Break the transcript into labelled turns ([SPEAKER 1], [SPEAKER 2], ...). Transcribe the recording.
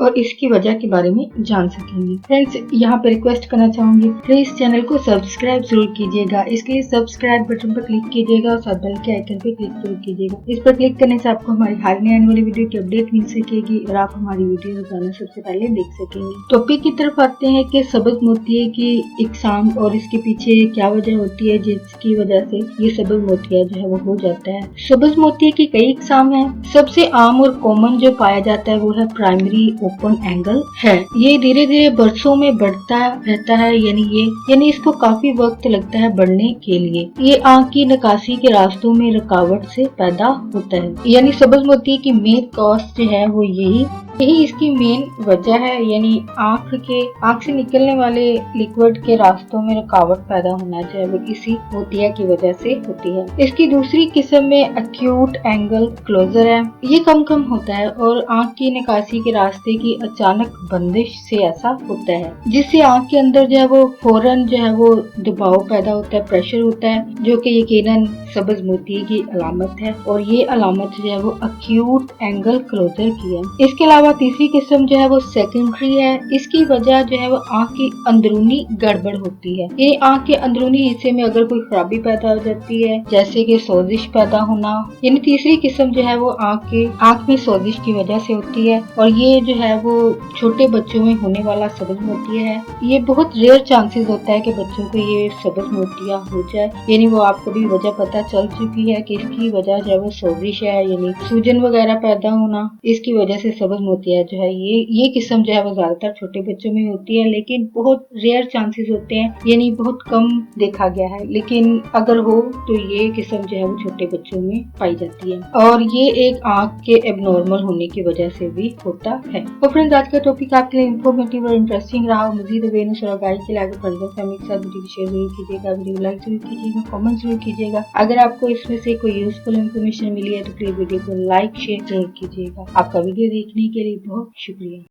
[SPEAKER 1] और इसकी वजह के बारे में जान सकेंगे। फ्रेंड्स, यहाँ पे रिक्वेस्ट करना चाहूंगी, प्लीज चैनल को सब्सक्राइब जरूर कीजिएगा। इसके लिए सब्सक्राइब बटन पर क्लिक कीजिएगा और साथ बेल के आइकन पे क्लिक जरूर कीजिएगा। इस पर क्लिक करने से आपको हमारी हाल में आने वाली वीडियो की अपडेट मिल सकेगी और आप हमारी वीडियो रोजाना सबसे पहले देख सकेंगे। टॉपिक की तरफ आते हैं कि सब्ज मोतिया की इकसाम और इसके पीछे क्या वजह होती है जिसकी वजह से ये सब्ज मोतिया जो है वो हो जाता है। सब्ज मोतिया की कई इकसाम है। सबसे आम और कॉमन जो पाया जाता है वो है प्राइमरी ओपन एंगल है। ये धीरे धीरे बरसों में बढ़ता रहता है, यानी इसको काफी वक्त लगता है बढ़ने के लिए। ये आंख की नकासी के रास्तों में रुकावट से पैदा होता है। यानी सब्ज मोतिया की मेन कॉज जो है वो यही इसकी मेन वजह है। यानी आंख से निकलने वाले लिक्विड के रास्तों में रुकावट पैदा होना जो है वो इसी मोतिया की वजह से होती है। इसकी दूसरी किस्म में एक्यूट एंगल क्लोजर है। ये कम होता है और आंख की निकासी के रास्ते की अचानक बंदिश से ऐसा होता है, जिससे आंख के अंदर जो है वो फौरन जो है वो दबाव पैदा होता है, प्रेशर होता है, जो कि यकीनन सब्ज मोतिया की अलामत है। और ये अलामत जो है वो एक्यूट एंगल क्लोजर की है। इसके अलावा तीसरी किस्म जो है वो सेकेंडरी है। इसकी वजह जो है वो आंख की अंदरूनी गड़बड़ होती है। ये आंख के अंदरूनी हिस्से में अगर कोई खराबी पैदा हो जाती है, जैसे कि सोजिश पैदा होना, यानी तीसरी किस्म जो है वो आंख में सोजिश की वजह से होती है। और ये जो है वो छोटे बच्चों में होने वाला सब्ज मोतिया है। ये बहुत रेयर चांसेस होता है कि बच्चों को ये सब्ज मोतिया हो जाए। यानी वो आपको भी वजह पता चल चुकी है कि इसकी वजह जो है वो सोजिश है, यानी सूजन वगैरह पैदा होना। इसकी वजह से सब्ज मोतिया जो है ये किस्म जो है वो ज्यादातर छोटे बच्चों में होती है, लेकिन बहुत रेयर चांसेस होते हैं, यानी बहुत कम देखा गया है। लेकिन अगर हो तो ये किस्म जो है वो छोटे बच्चों में पाई जाती है और ये एक आंख के एबनॉर्मल होने की वजह से भी होता है। तो फ्रेंड्स, आज का टॉपिक आपके लिए इन्फॉर्मेटिव और इंटरेस्टिंग रहा। मजीद अवेयरनेस और गाइड के लिए आगे फर्दर फैमिली के साथ वीडियो शेयर जरूर कीजिएगा, वीडियो लाइक जरूर कीजिएगा, कमेंट जरूर कीजिएगा। अगर आपको इसमें से कोई यूजफुल इन्फॉर्मेशन मिली है तो प्लीज वीडियो को लाइक शेयर जरूर कीजिएगा। आपका वीडियो देखने के लिए बहुत शुक्रिया।